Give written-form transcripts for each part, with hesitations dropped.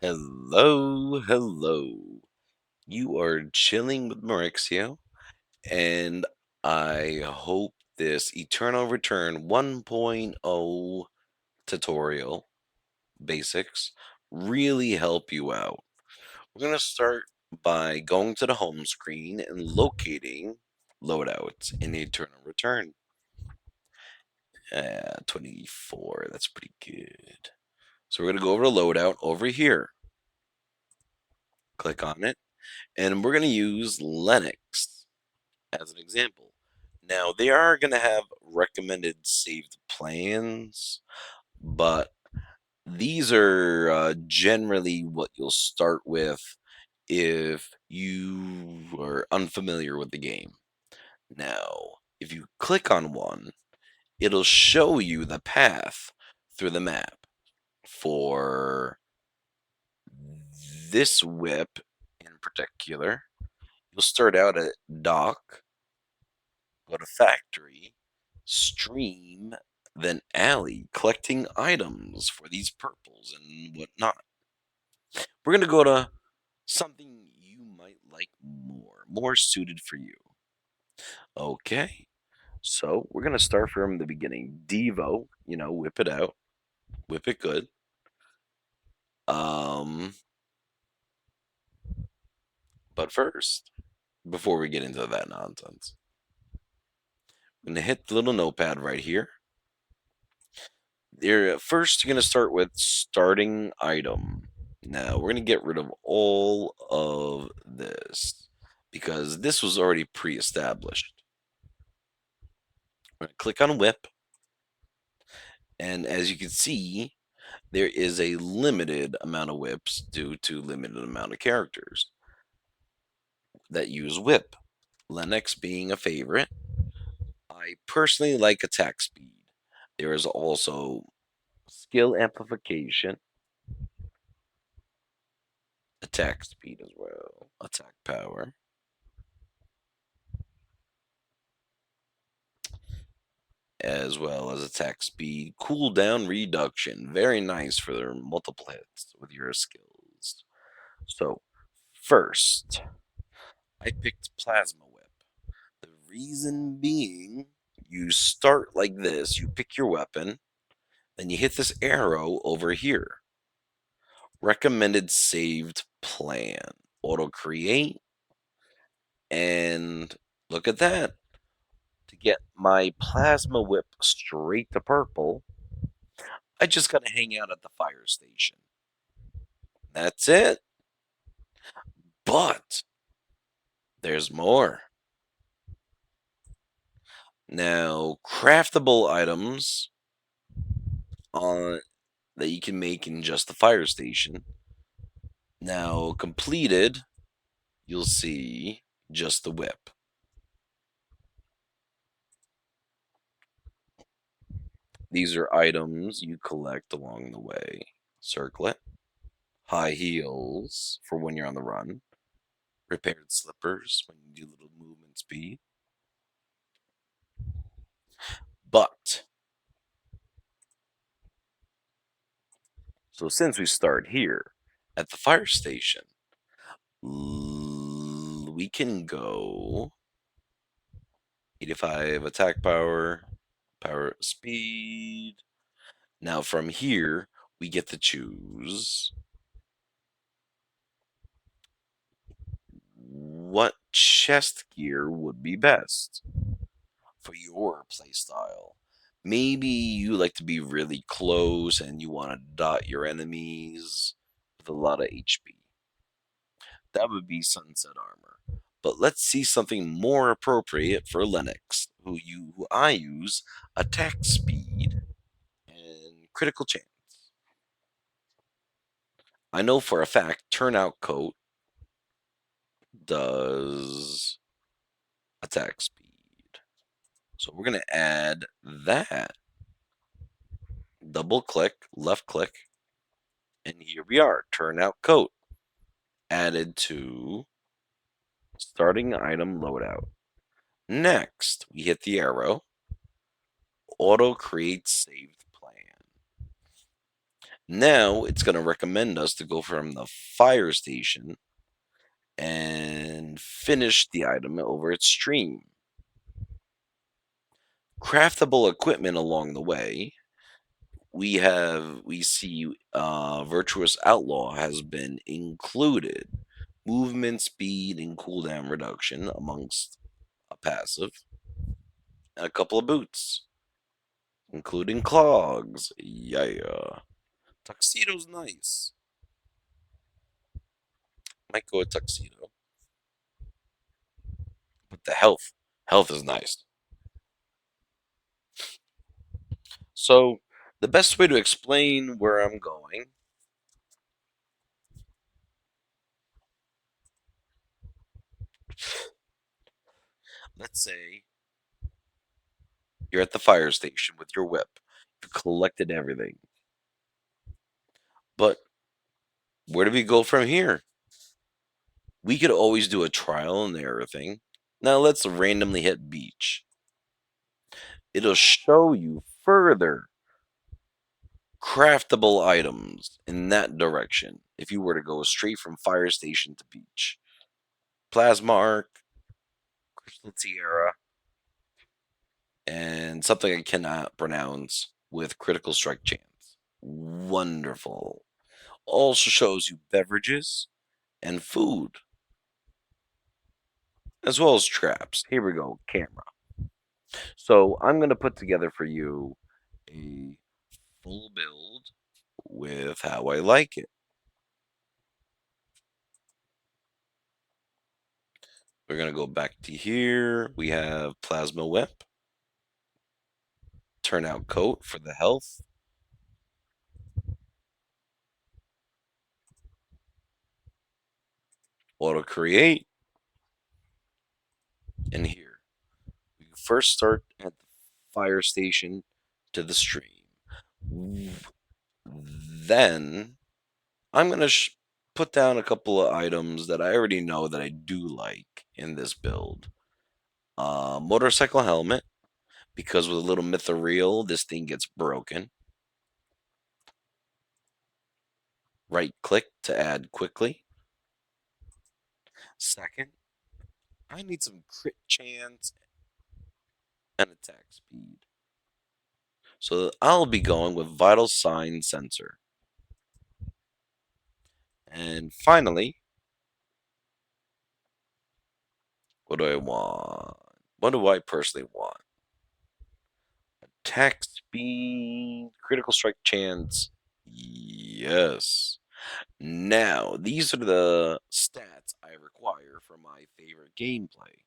Hello, hello. You are chilling with Mauricio, and I hope this Eternal Return 1.0 tutorial basics really help you out. We're going to start by going to the home screen and locating loadouts in the Eternal Return. 24, that's pretty good. So we're going to go over to loadout over here. Click on it, and we're going to use Linux as an example. Now, they are going to have recommended saved plans, but these are generally what you'll start with if you are unfamiliar with the game. Now, if you click on one, it'll show you the path through the map for this whip in particular. You'll start out at dock, go to factory, stream, then alley, collecting items for these purples and whatnot. We're going to go to something you might like more suited for you. Okay, so we're going to start from the beginning. Devo, whip it out, whip it good. Um, but first, before we get into that nonsense, I'm going to hit the little notepad right here. First, you're going to start with starting item. Now, we're going to get rid of all of this because this was already pre-established. We're going to click on whip, and as you can see, there is a limited amount of whips due to limited amount of characters that use whip. Lennox being a favorite. I personally like attack speed. There is also skill amplification, attack speed as well, attack power, as well as attack speed, cooldown reduction. Very nice for their multiple hits with your skills. So, first, I picked Plasma Whip. The reason being, you start like this you pick your weapon, then you hit this arrow over here. Recommended saved plan. Auto create, and look at that. To get my Plasma Whip straight to purple, I just got to hang out at the fire station. That's it. But there's more. Now, craftable items on that you can make in just the fire station. Now, completed, you'll see just the whip. These are items you collect along the way. Circlet, high heels for when you're on the run, repaired slippers when you do little movement speed. But so since we start here at the fire station, we can go 85 attack power, power speed. Now from here, we get to choose what chest gear would be best for your playstyle. Maybe you like to be really close and you want to dot your enemies with a lot of HP. That would be Sunset Armor. But let's see something more appropriate for Linux, who I use attack speed and critical chance. I know for a fact Turnout Coat does attack speed. So we're going to add that. Double click, left click, and here we are. Turnout Coat added to starting item loadout. Next, we hit the arrow. Auto create saved plan. Now it's going to recommend us to go from the fire station and finish the item over its stream. Craftable equipment along the way. We see Virtuous Outlaw has been included. Movement speed and cooldown reduction amongst a passive, and a couple of boots, including clogs. Yeah. Tuxedo's nice. Might go a tuxedo. But the health is nice. So the best way to explain where I'm going, let's say you're at the fire station with your whip. You collected everything. But where do we go from here? We could always do a trial and error thing. Now let's randomly hit beach. It'll show you further craftable items in that direction if you were to go straight from fire station to beach. Plasma arc, crystal tiara, and something I cannot pronounce with critical strike chance. Wonderful. Also shows you beverages and food, as well as traps. Here we go, camera. So I'm going to put together for you a full build with how I like it. We're going to go back to here. We have plasma whip, turnout coat for the health, auto create, and here. We first start at the fire station to the stream. Then I'm going to put down a couple of items that I already know that I do like in this build. Motorcycle helmet, because with a little mythril, this thing gets broken. Right click to add quickly. Second, I need some crit chance and attack speed. So I'll be going with vital sign sensor. And finally, what do I want? What do I personally want? Attack speed, critical strike chance. Yes. Now, these are the stats I require for my favorite gameplay.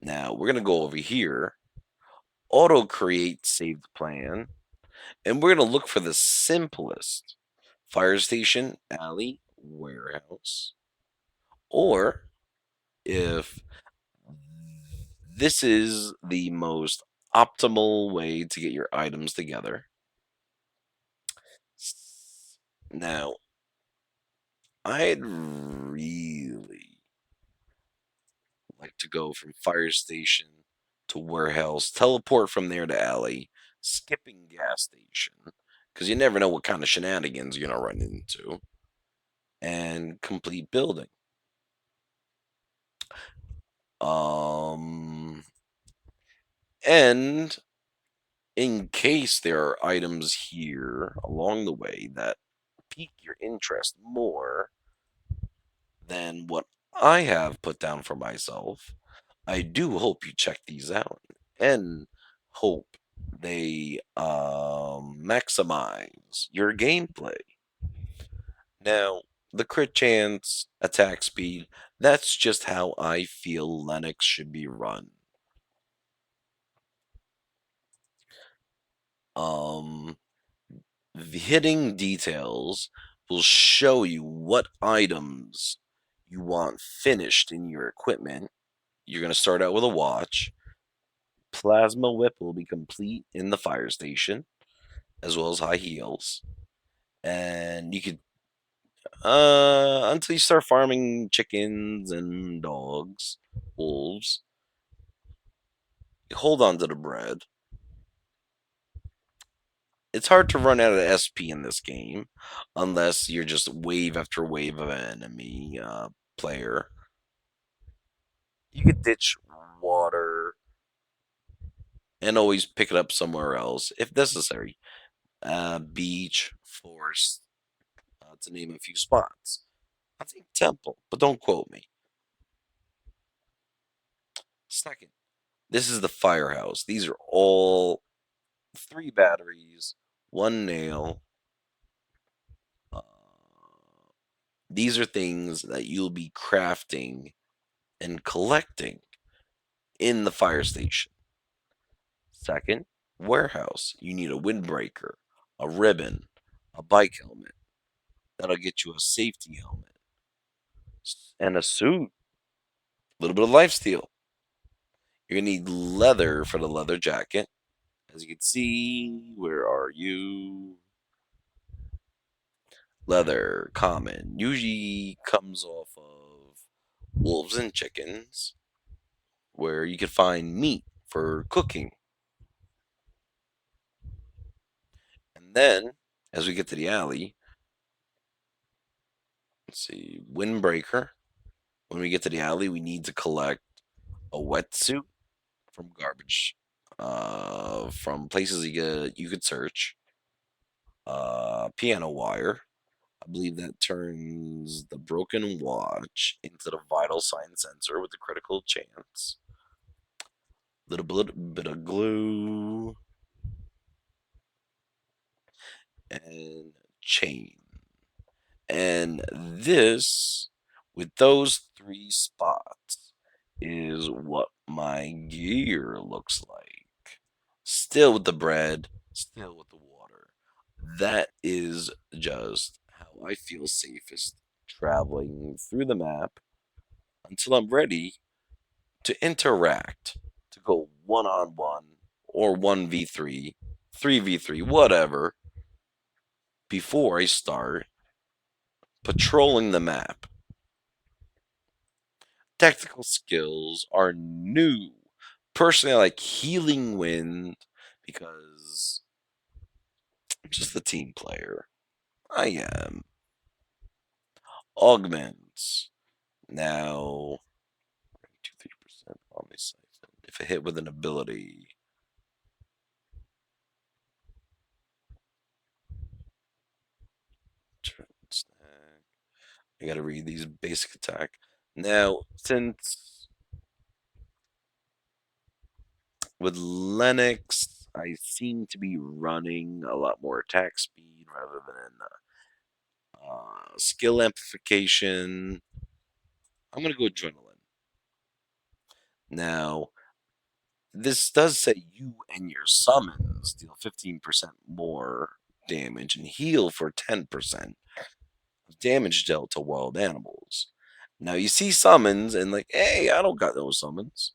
Now, we're going to go over here, auto create saved plan, and we're going to look for the simplest fire station, alley, warehouse, or if this is the most optimal way to get your items together. Now, I'd really like to go from fire station to warehouse, teleport from there to alley, skipping gas station, because you never know what kind of shenanigans you're going to run into, and complete building. Um, and in case there are items here along the way that pique your interest more than what I have put down for myself, I do hope you check these out and hope they maximize your gameplay. Now, the crit chance, attack speed, that's just how I feel Lennox should be run. Um, the hitting details will show you what items you want finished in your equipment. You're going to start out with a watch. Plasma whip will be complete in the fire station, as well as high heels. And you could until you start farming chickens and dogs, wolves. You hold on to the bread. It's hard to run out of SP in this game unless you're just wave after wave of an enemy player. You could ditch water and always pick it up somewhere else if necessary. Beach, forest, to name a few spots. I think temple, but don't quote me. Second, this is the firehouse. These are all three batteries, one nail. Uh, these are things that you'll be crafting and collecting in the fire station. Second, warehouse. You need a windbreaker, a ribbon, a bike helmet. That'll get you a safety helmet and a suit. A little bit of lifesteal. You're gonna need leather for the leather jacket. As you can see, where are you? Leather, common. Usually comes off of wolves and chickens, where you can find meat for cooking. And then, as we get to the alley, let's see, windbreaker. When we get to the alley, we need to collect a wetsuit from garbage, from places you could search. Piano wire. I believe that turns the broken watch into the vital sign sensor with the critical chance. Little bit of glue and chain. And this, with those three spots, is what my gear looks like. Still with the bread, still with the water. That is just how I feel safest traveling through the map until I'm ready to interact, to go 1-on-1 or 1v3, 3v3, whatever, before I start patrolling the map. Tactical skills are new. Personally, I like Healing Wind because I'm just a team player. I am. Augments. Now, 2-3% Omni-Siphon. If I hit with an ability, snack. I gotta read these basic attack. Now, since with Lennox, I seem to be running a lot more attack speed rather than skill amplification. I'm gonna go adrenaline. Now, this does say you and your summons deal 15% more damage and heal for 10% of damage dealt to wild animals. Now, you see summons and, like, hey, I don't got no summons.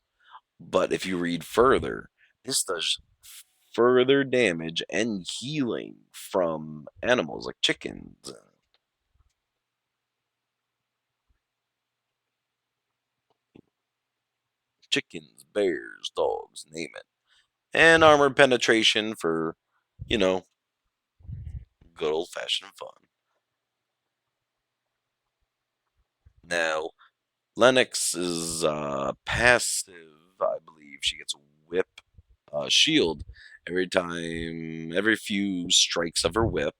But if you read further, this does further damage and healing from animals like chickens, bears, dogs, name it. And armor penetration for, you know, good old fashioned fun. Now, Lennox is passive, I believe. She gets a whip shield every few strikes of her whip,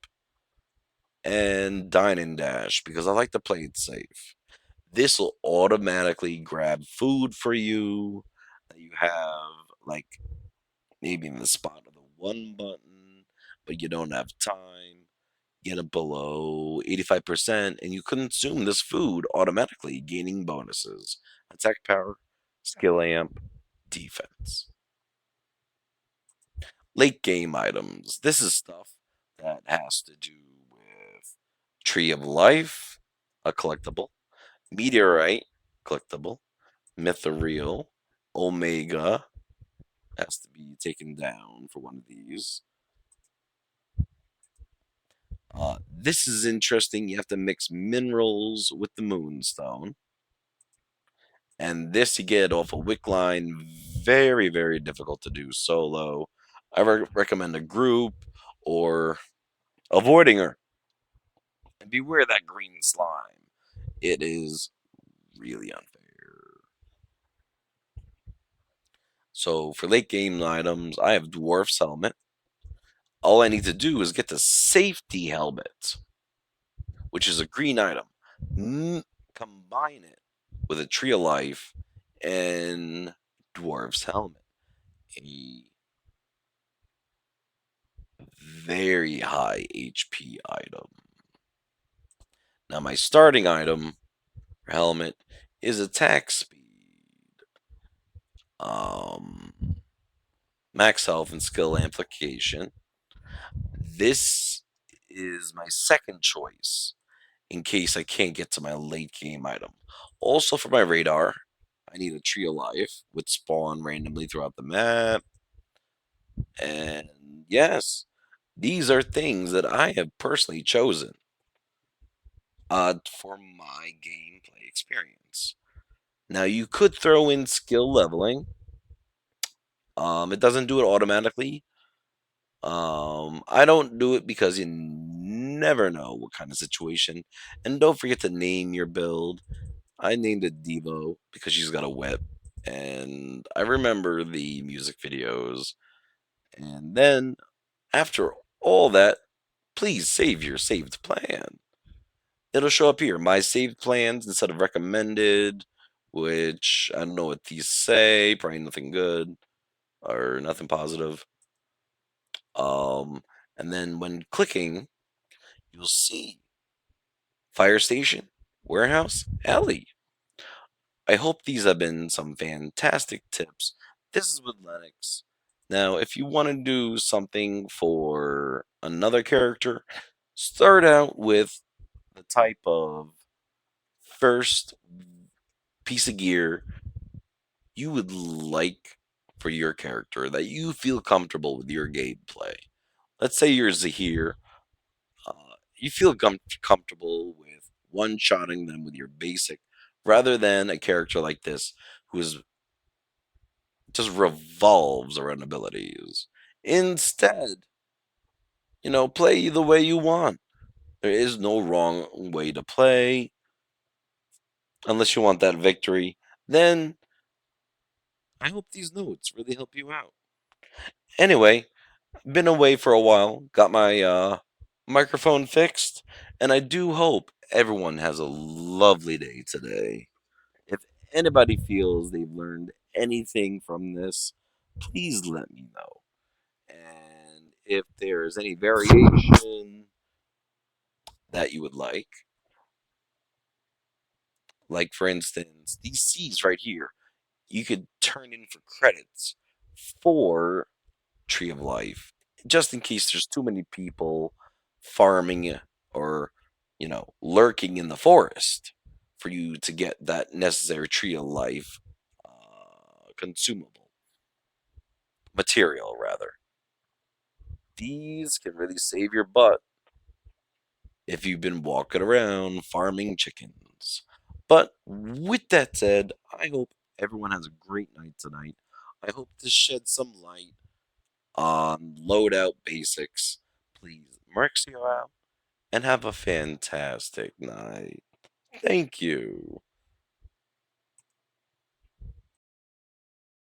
and dine and dash because I like to play it safe. This will automatically grab food for you that you have, like maybe in the spot of the one button, but you don't have time. Get it below 85%, and you consume this food automatically, gaining bonuses: attack power, skill amp, defense. Late game items. This is stuff that has to do with Tree of Life, a collectible, Meteorite, collectible, Mithril, Omega, has to be taken down for one of these. This is interesting. You have to mix minerals with the moonstone. And this you get off a wick line. Very, very difficult to do solo. I recommend a group or avoiding her. And beware that green slime. It is really unfair. So for late game items, I have Dwarf's Helmet. All I need to do is get the safety helmet, which is a green item. Combine it with a Tree of Life and Dwarf's Helmet. A very high HP item. Now my starting item or helmet is attack speed, um, max health, and skill amplification. This is my second choice in case I can't get to my late game item. Also for my radar, I need a Tree of Life with spawn randomly throughout the map. And yes, these are things that I have personally chosen for my gameplay experience. Now you could throw in skill leveling. It doesn't do it automatically. I don't do it because you never know what kind of situation. And don't forget to name your build. I named it Devo because she's got a whip. And I remember the music videos. And then after all that, please save your saved plan. It'll show up here. My saved plans instead of recommended, which I don't know what these say. Probably nothing good or nothing positive. Um, and then when clicking, you'll see fire station, warehouse, alley. I hope these have been some fantastic tips. This is with Lennox. Now, if you want to do something for another character, start out with the type of first piece of gear you would like for your character that you feel comfortable with your gameplay. Let's say you're Zahir. You feel comfortable with one-shotting them with your basic rather than a character like this who is just revolves around abilities. Instead, play the way you want. There is no wrong way to play unless you want that victory. Then I hope these notes really help you out. Anyway, been away for a while, got my microphone fixed, and I do hope everyone has a lovely day today. If anybody feels they've learned anything from this, please let me know. And if there is any variation that you would like for instance, these C's right here, you could turn in for credits for Tree of Life, just in case there's too many people farming or, lurking in the forest for you to get that necessary Tree of Life consumable material, rather. These can really save your butt if you've been walking around farming chickens. But with that said, I hope everyone has a great night tonight. I hope to shed some light on loadout basics. Please, Marxio out and have a fantastic night. Thank you.